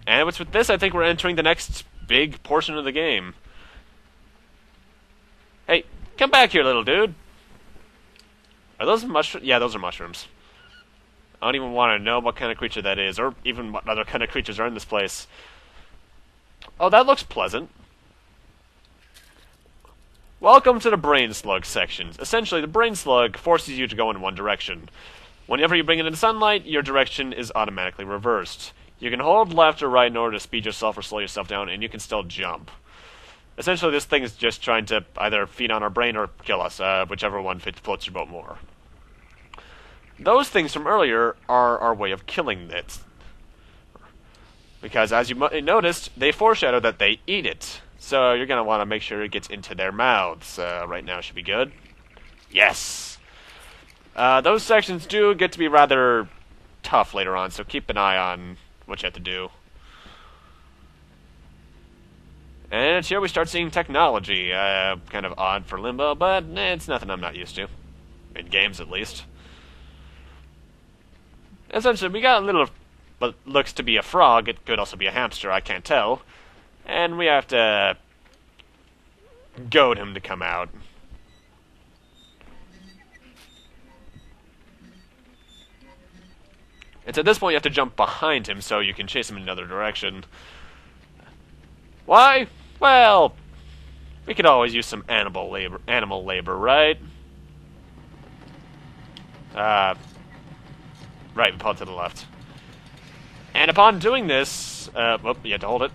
And with this, I think we're entering the next big portion of the game. Hey, come back here, little dude. Are those mushrooms? Yeah, those are mushrooms. I don't even want to know what kind of creature that is, or even what other kind of creatures are in this place. Oh, that looks pleasant. Welcome to the brain slug section. Essentially, the brain slug forces you to go in one direction. Whenever you bring it into sunlight, your direction is automatically reversed. You can hold left or right in order to speed yourself or slow yourself down, and you can still jump. Essentially, this thing is just trying to either feed on our brain or kill us, whichever one floats your boat more. Those things from earlier are our way of killing it. Because, as you noticed, they foreshadow that they eat it. So you're going to want to make sure it gets into their mouths. Right now should be good. Yes! Those sections do get to be rather tough later on, so keep an eye on what you have to do. And here we start seeing technology. Kind of odd for Limbo, but it's nothing I'm not used to. In games, at least. Essentially, we got a little, what looks to be a frog. It could also be a hamster, I can't tell. And we have to goad him to come out. It's at this point you have to jump behind him so you can chase him in another direction. Why? Well, we could always use some animal labor, right? Right, we pull it to the left. And upon doing this, you have to hold it.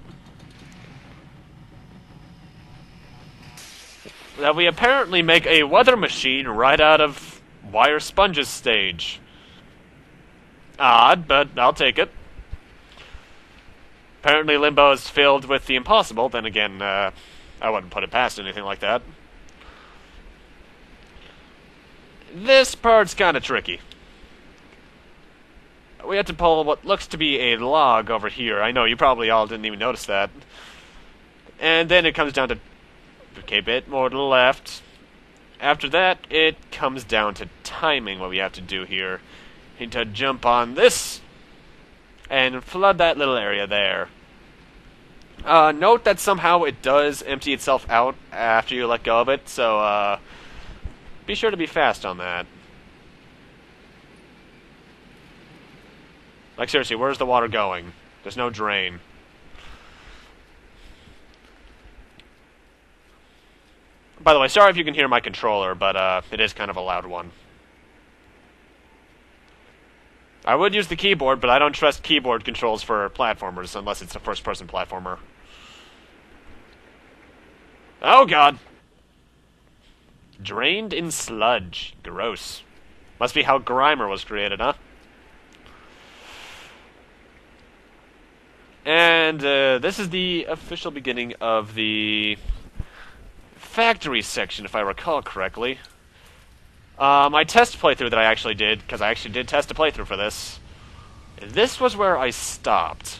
That we apparently make a weather machine right out of Wire Sponge's stage. Odd, but I'll take it. Apparently Limbo is filled with the impossible, then again, I wouldn't put it past anything like that. This part's kinda tricky. We have to pull what looks to be a log over here. I know, you probably all didn't even notice that. And then it comes down to... okay, a bit more to the left. After that, it comes down to timing what we have to do here. Need to jump on this and flood that little area there. Note that somehow it does empty itself out after you let go of it, so be sure to be fast on that. Like, seriously, where's the water going? There's no drain. By the way, sorry if you can hear my controller, but it is kind of a loud one. I would use the keyboard, but I don't trust keyboard controls for platformers unless it's a first-person platformer. Oh, God! Drained in sludge. Gross. Must be how Grimer was created, huh? And this is the official beginning of the factory section, if I recall correctly. My test playthrough that I actually did, because I actually did test a playthrough for this was where I stopped.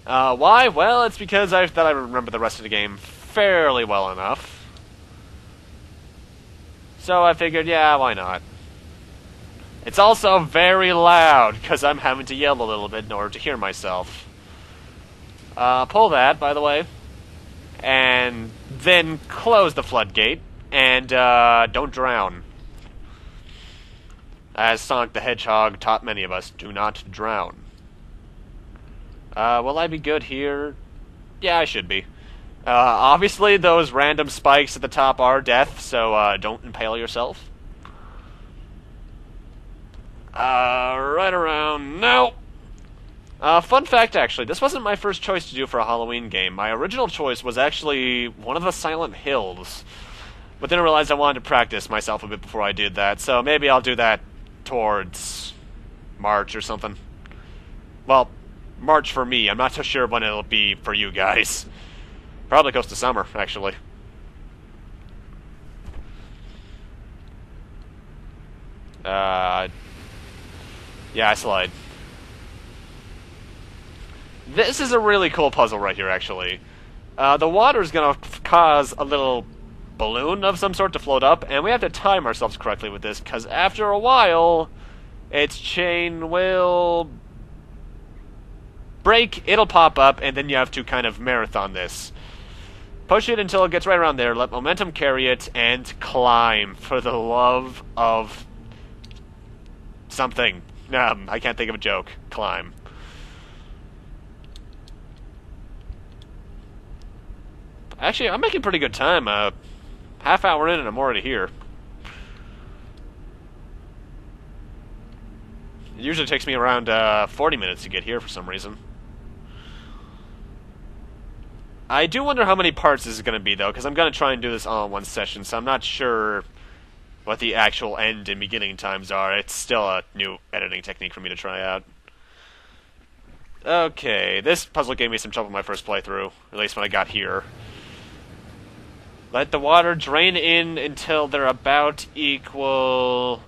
Why? Well, it's because I thought I remember the rest of the game fairly well enough. So I figured, yeah, why not? It's also very loud, because I'm having to yell a little bit in order to hear myself. Pull that, by the way. And then close the floodgate. And don't drown. As Sonic the Hedgehog taught many of us, do not drown. Will I be good here? Yeah, I should be. Obviously, those random spikes at the top are death, so don't impale yourself. Right around now. Fun fact, actually, this wasn't my first choice to do for a Halloween game. My original choice was actually one of the Silent Hills. But then I realized I wanted to practice myself a bit before I did that, so maybe I'll do that towards March or something. Well, March for me. I'm not so sure when it'll be for you guys. Probably close to summer, actually. Yeah, I slide. This is a really cool puzzle right here, actually. The water's gonna cause a little balloon of some sort to float up, and we have to time ourselves correctly with this, because after a while, its chain will brake, it'll pop up, and then you have to kind of marathon this. Push it until it gets right around there, let momentum carry it, and climb for the love of something. I can't think of a joke. Climb. Actually, I'm making pretty good time. Half hour in and I'm already here. It usually takes me around 40 minutes to get here for some reason. I do wonder how many parts this is going to be, though, because I'm going to try and do this all in one session, so I'm not sure what the actual end and beginning times are. It's still a new editing technique for me to try out. Okay, this puzzle gave me some trouble my first playthrough, at least when I got here. Let the water drain in until they're about equal.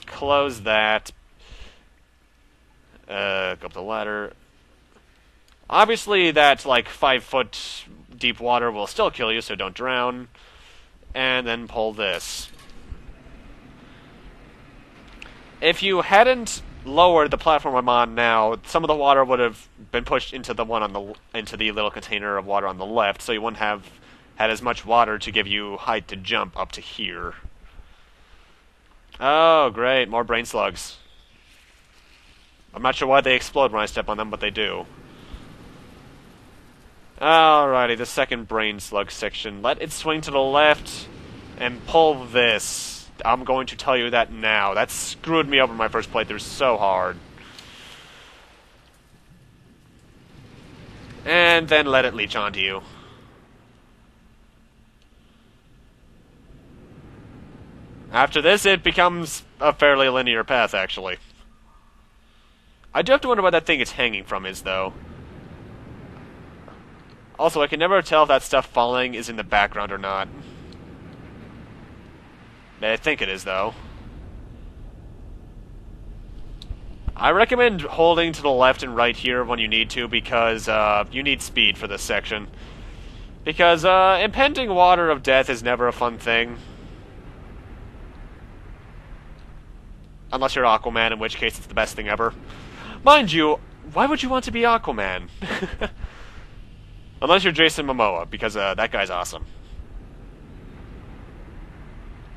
Close that. Go up the ladder. Obviously, that, like, 5-foot deep water will still kill you, so don't drown. And then pull this. If you hadn't lowered the platform I'm on now, some of the water would have been pushed into the little container of water on the left, so you wouldn't have had as much water to give you height to jump up to here. Oh, great, more brain slugs. I'm not sure why they explode when I step on them, but they do. Alrighty, the second brain slug section. Let it swing to the left and pull this. I'm going to tell you that now. That screwed me over my first playthrough so hard. And then let it leech onto you. After this, it becomes a fairly linear path, actually. I do have to wonder what that thing it's hanging from is, though. Also, I can never tell if that stuff falling is in the background or not. I think it is, though. I recommend holding to the left and right here when you need to, because you need speed for this section. Because impending water of death is never a fun thing. Unless you're Aquaman, in which case it's the best thing ever. Mind you, why would you want to be Aquaman? Unless you're Jason Momoa, because that guy's awesome.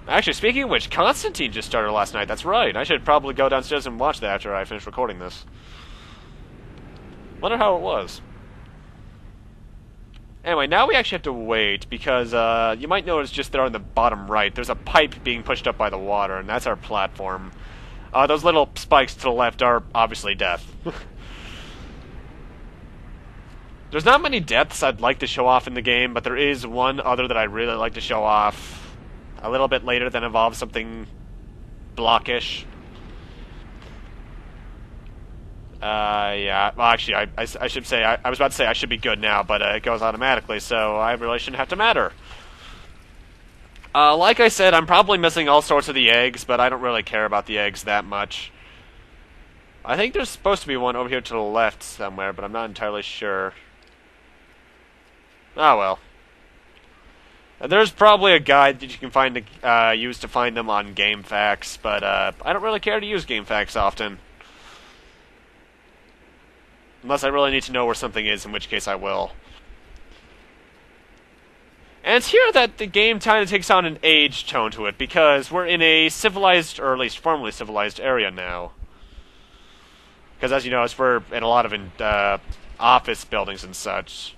Actually, speaking of which, Constantine just started last night. That's right. I should probably go downstairs and watch that after I finish recording this. Wonder how it was. Anyway, now we actually have to wait, because you might notice just there on the bottom right, there's a pipe being pushed up by the water, and that's our platform. Those little spikes to the left are obviously death. There's not many deaths I'd like to show off in the game, but there is one other that I'd really like to show off a little bit later that involves something blockish. Yeah, well, actually, I should say, I was about to say I should be good now, but it goes automatically, so I really shouldn't have to matter. Like I said, I'm probably missing all sorts of the eggs, but I don't really care about the eggs that much. I think there's supposed to be one over here to the left somewhere, but I'm not entirely sure. Oh well. There's probably a guide that you can find to use to find them on GameFAQs, but I don't really care to use GameFAQs often. Unless I really need to know where something is, in which case I will. And it's here that the game kind of takes on an age tone to it, because we're in a civilized, or at least formerly civilized, area now. Because as you know, we're in a lot of office buildings and such.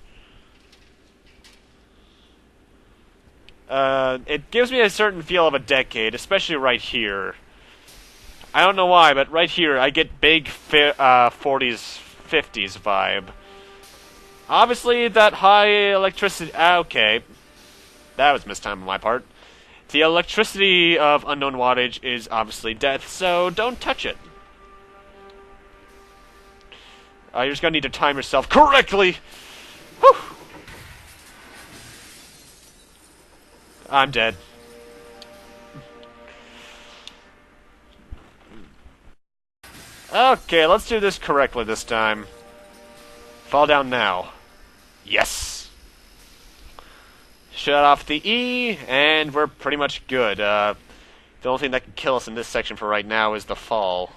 It gives me a certain feel of a decade, especially right here. I don't know why, but right here I get big 40s, 50s vibe. Obviously, that high electricity... okay. That was mistimed on my part. The electricity of unknown wattage is obviously death, so don't touch it. You're just gonna need to time yourself correctly! Whew! I'm dead. Okay, let's do this correctly this time. Fall down now. Yes! Shut off the E, and we're pretty much good. The only thing that can kill us in this section for right now is the fall.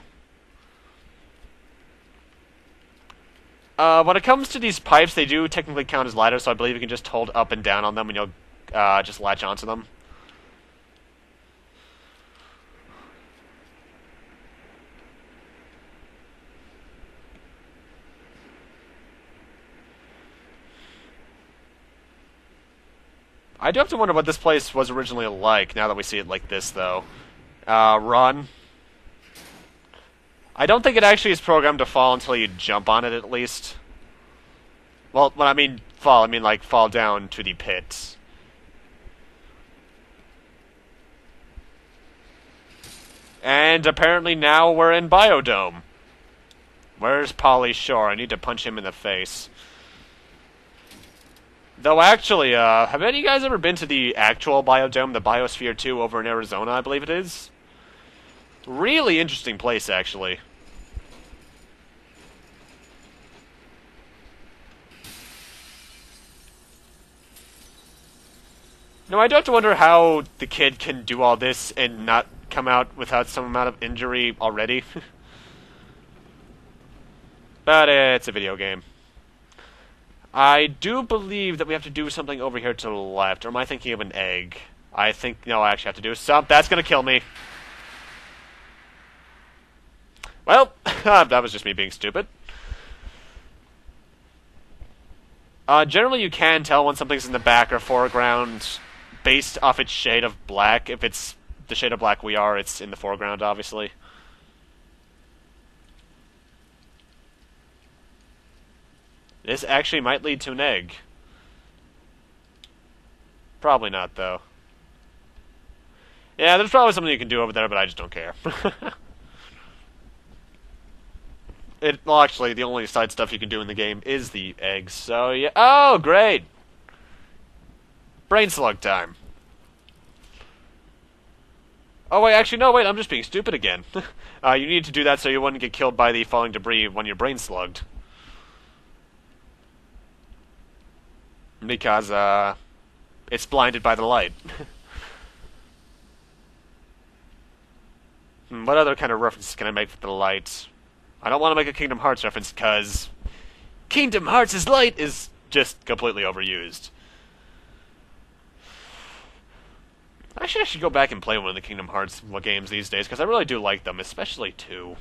When it comes to these pipes, they do technically count as ladders, so I believe you can just hold up and down on them and you'll just latch onto them. I do have to wonder what this place was originally like, now that we see it like this, though. Run. I don't think it actually is programmed to fall until you jump on it, at least. Well, when I mean fall, I mean, like, fall down to the pit. And apparently now we're in Biodome. Where's Polly Shore? I need to punch him in the face. Though, actually, have any of you guys ever been to the actual Biodome, the Biosphere 2 over in Arizona, I believe it is? Really interesting place, actually. No, I do have to wonder how the kid can do all this and not come out without some amount of injury already. But it's a video game. I do believe that we have to do something over here to the left, or am I thinking of an egg? I think, no, I actually have to do something. That's gonna kill me. Well, that was just me being stupid. Generally you can tell when something's in the back or foreground based off its shade of black. If it's the shade of black we are, it's in the foreground, obviously. This actually might lead to an egg. Probably not, though. Yeah, there's probably something you can do over there, but I just don't care. Well, actually, the only side stuff you can do in the game is the eggs, so yeah. Oh, great! Brain slug time. Oh, wait, actually, no, wait, I'm just being stupid again. You need to do that so you wouldn't get killed by the falling debris when you're brain slugged. Because, it's blinded by the light. What other kind of references can I make for the light? I don't want to make a Kingdom Hearts reference, because Kingdom Hearts' light is just completely overused. Actually, I should go back and play one of the Kingdom Hearts games these days, because I really do like them, especially 2.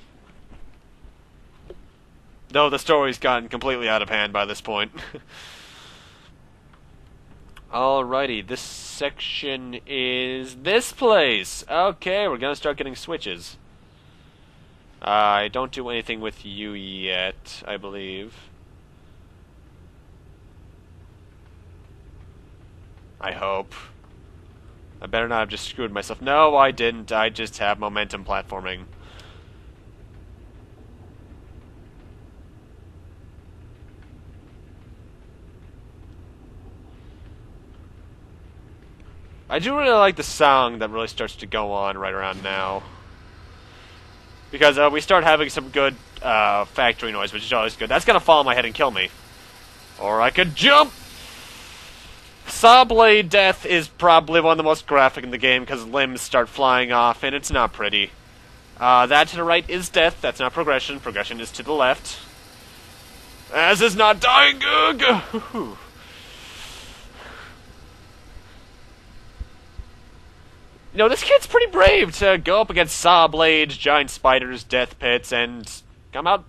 Though the story's gotten completely out of hand by this point. Alrighty, this section is this place. Okay, we're gonna start getting switches. I don't do anything with you yet, I believe. I hope. I better not have just screwed myself. No, I didn't. I just have momentum platforming. I do really like the song that really starts to go on right around now. Because we start having some good factory noise, which is always good. That's going to fall on my head and kill me. Or I could jump! Saw blade death is probably one of the most graphic in the game because limbs start flying off and it's not pretty. That to the right is death. That's not progression. Progression is to the left. As is not dying. You know, this kid's pretty brave to go up against saw blades, giant spiders, death pits, and come out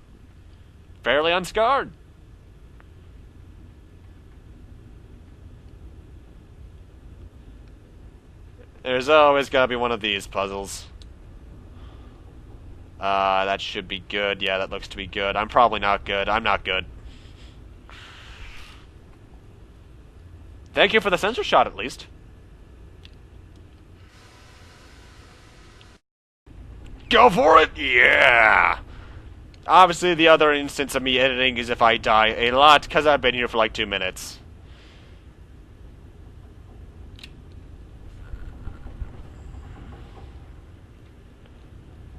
fairly unscarred. There's always gotta be one of these puzzles. That should be good. Yeah, that looks to be good. I'm probably not good. I'm not good. Thank you for the sensor shot, at least. Go for it! Yeah! Obviously, the other instance of me editing is if I die a lot, because I've been here for like 2 minutes.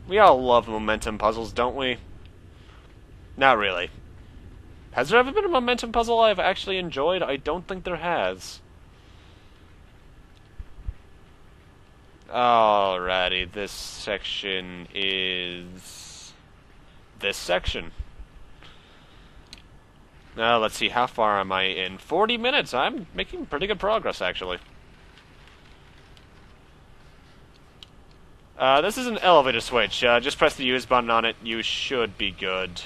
We all love momentum puzzles, don't we? Not really. Has there ever been a momentum puzzle I've actually enjoyed? I don't think there has. Alrighty, this section is... this section. Let's see, how far am I in? 40 minutes! I'm making pretty good progress, actually. This is an elevator switch. Just press the use button on it. You should be good.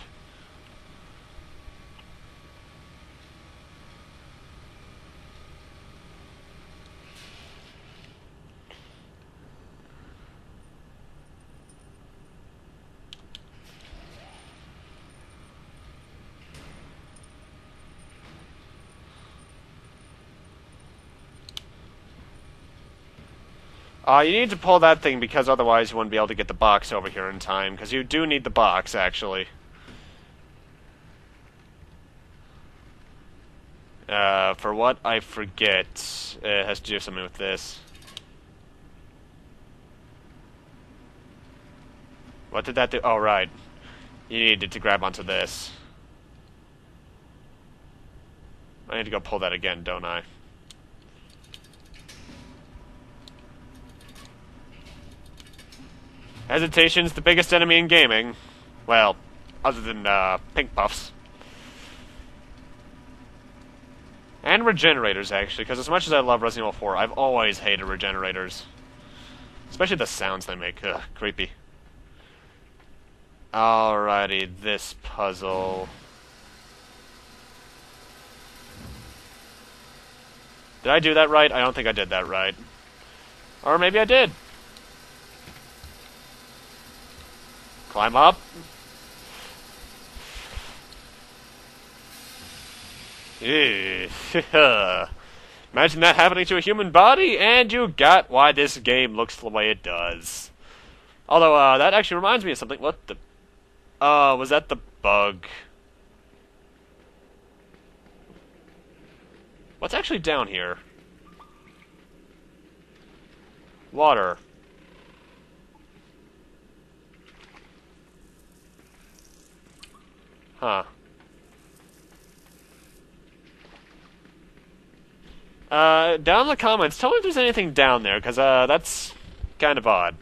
You need to pull that thing because otherwise you wouldn't be able to get the box over here in time. Because you do need the box, actually. For what? I forget. It has to do something with this. What did that do? Oh, right. You needed to grab onto this. I need to go pull that again, don't I? Hesitation's the biggest enemy in gaming. Well, other than, pink puffs. And regenerators, actually, because as much as I love Resident Evil 4, I've always hated regenerators. Especially the sounds they make. Ugh, creepy. Alrighty, this puzzle. Did I do that right? I don't think I did that right. Or maybe I did. Climb up. Imagine that happening to a human body, and you got why this game looks the way it does. Although, that actually reminds me of something. What the... was that the bug? What's actually down here? Water. Huh. Down in the comments, tell me if there's anything down there, because, that's kind of odd.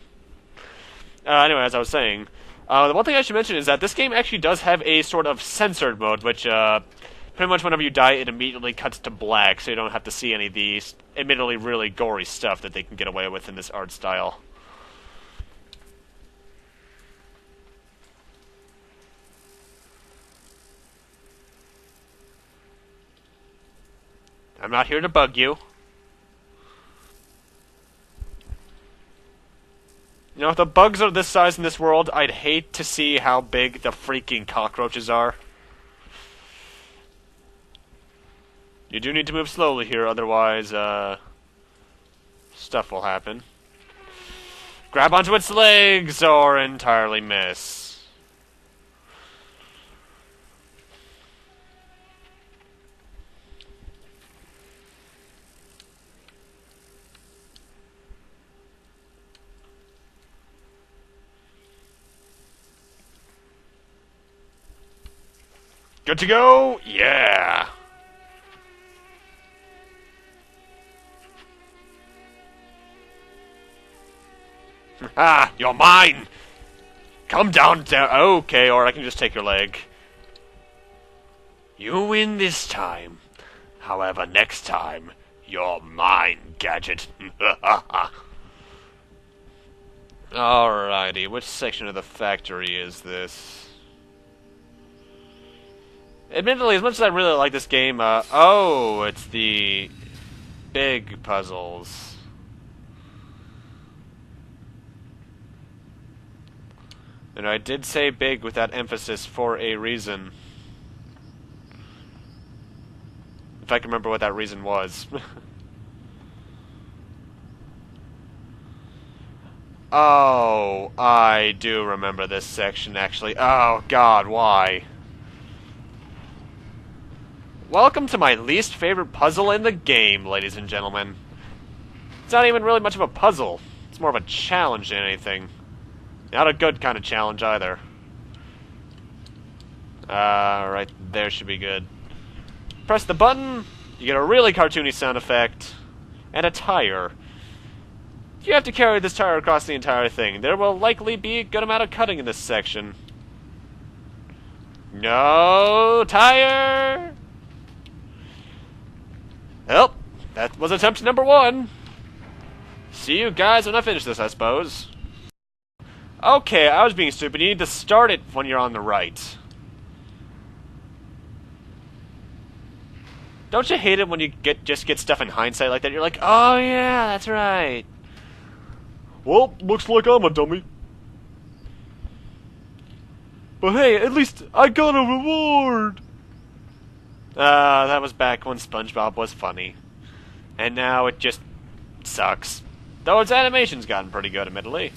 Anyway, as I was saying, the one thing I should mention is that this game actually does have a sort of censored mode, which, pretty much whenever you die, it immediately cuts to black, so you don't have to see any of the admittedly really gory stuff that they can get away with in this art style. I'm not here to bug you. You know, if the bugs are this size in this world, I'd hate to see how big the freaking cockroaches are. You do need to move slowly here, otherwise, stuff will happen. Grab onto its legs, or entirely miss. Good to go? Yeah! Ah, you're mine! Come down there. Okay, or I can just take your leg. You win this time. However, next time, you're mine, Gadget. Alrighty, which section of the factory is this? Admittedly, as much as I really like this game, oh, it's the big puzzles. And I did say big with that emphasis for a reason. If I can remember what that reason was. Oh, I do remember this section, actually. Oh, God, why? Welcome to my least favorite puzzle in the game, ladies and gentlemen. It's not even really much of a puzzle. It's more of a challenge than anything. Not a good kind of challenge, either. Right there should be good. Press the button, you get a really cartoony sound effect, and a tire. You have to carry this tire across the entire thing. There will likely be a good amount of cutting in this section. No tire! That was attempt number 1. See you guys when I finish this, I suppose. Okay, I was being stupid. You need to start it when you're on the right. Don't you hate it when you just get stuff in hindsight like that? You're like, oh yeah, that's right. Well, looks like I'm a dummy. But hey, at least I got a reward! That was back when SpongeBob was funny. And now it just sucks. Though its animation's gotten pretty good, admittedly.